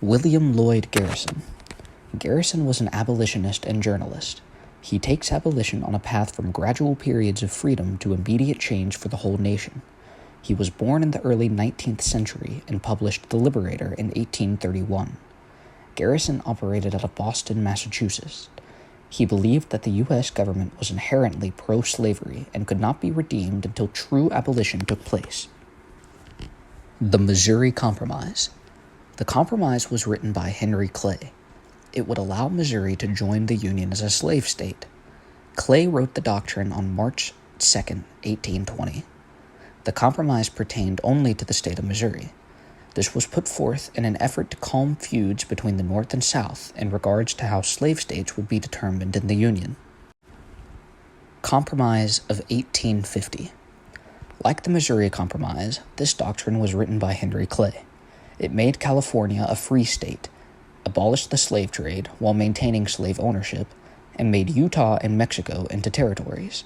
William Lloyd Garrison. Garrison was an abolitionist and journalist. He takes abolition on a path from gradual periods of freedom to immediate change for the whole nation. He was born in the early 19th century and published The Liberator in 1831. Garrison operated out of Boston, Massachusetts. He believed that the U.S. government was inherently pro-slavery and could not be redeemed until true abolition took place. The Missouri Compromise. The Compromise was written by Henry Clay. It would allow Missouri to join the Union as a slave state. Clay wrote the doctrine on March 2, 1820. The compromise pertained only to the state of Missouri. This was put forth in an effort to calm feuds between the North and South in regards to how slave states would be determined in the Union. Compromise of 1850. Like the Missouri Compromise, this doctrine was written by Henry Clay. It made California a free state, abolished the slave trade while maintaining slave ownership, and made Utah and Mexico into territories.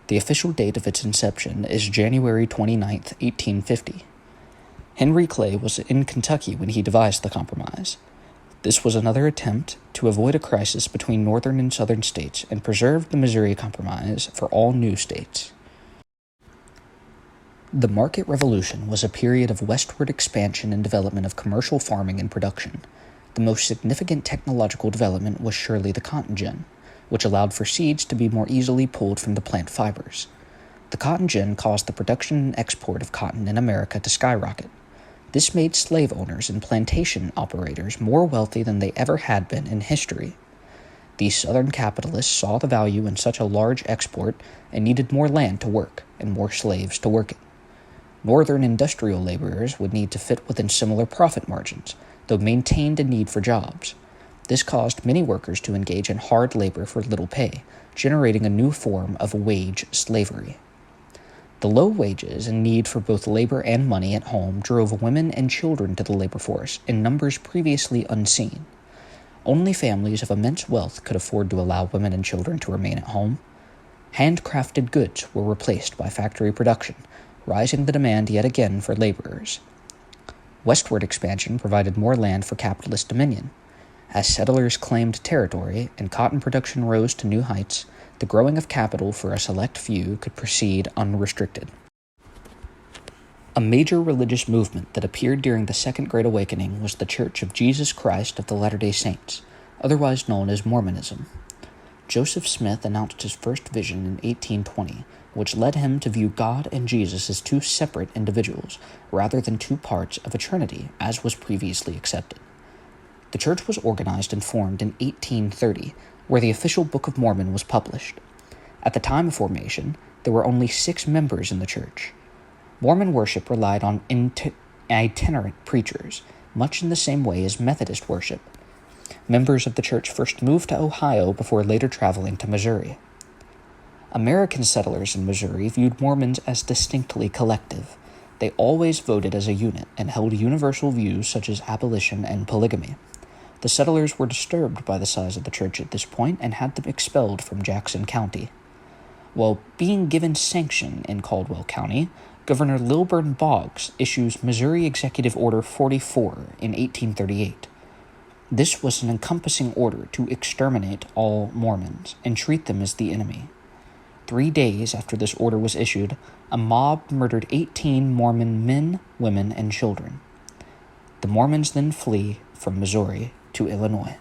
The official date of its inception is January 29, 1850. Henry Clay was in Kentucky when he devised the compromise. This was another attempt to avoid a crisis between northern and southern states and preserve the Missouri Compromise for all new states. The Market Revolution was a period of westward expansion and development of commercial farming and production. The most significant technological development was surely the cotton gin, which allowed for seeds to be more easily pulled from the plant fibers. The cotton gin caused the production and export of cotton in America to skyrocket. This made slave owners and plantation operators more wealthy than they ever had been in history. These southern capitalists saw the value in such a large export and needed more land to work and more slaves to work it. Northern industrial laborers would need to fit within similar profit margins, though maintained a need for jobs. This caused many workers to engage in hard labor for little pay, generating a new form of wage slavery. The low wages and need for both labor and money at home drove women and children to the labor force in numbers previously unseen. Only families of immense wealth could afford to allow women and children to remain at home. Handcrafted goods were replaced by factory production, rising the demand yet again for laborers. Westward expansion provided more land for capitalist dominion. As settlers claimed territory and cotton production rose to new heights, the growing of capital for a select few could proceed unrestricted. A major religious movement that appeared during the Second Great Awakening was the Church of Jesus Christ of the Latter-day Saints, otherwise known as Mormonism. Joseph Smith announced his first vision in 1820, which led him to view God and Jesus as two separate individuals, rather than two parts of a trinity, as was previously accepted. The church was organized and formed in 1830, where the official Book of Mormon was published. At the time of formation, there were only 6 members in the church. Mormon worship relied on itinerant preachers, much in the same way as Methodist worship. Members of the church first moved to Ohio before later traveling to Missouri. American settlers in Missouri viewed Mormons as distinctly collective. They always voted as a unit and held universal views such as abolition and polygamy. The settlers were disturbed by the size of the church at this point and had them expelled from Jackson County. While being given sanction in Caldwell County, Governor Lilburn Boggs issues Missouri Executive Order 44 in 1838. This was an encompassing order to exterminate all Mormons and treat them as the enemy. 3 days after this order was issued, a mob murdered 18 Mormon men, women, and children. The Mormons then flee from Missouri to Illinois.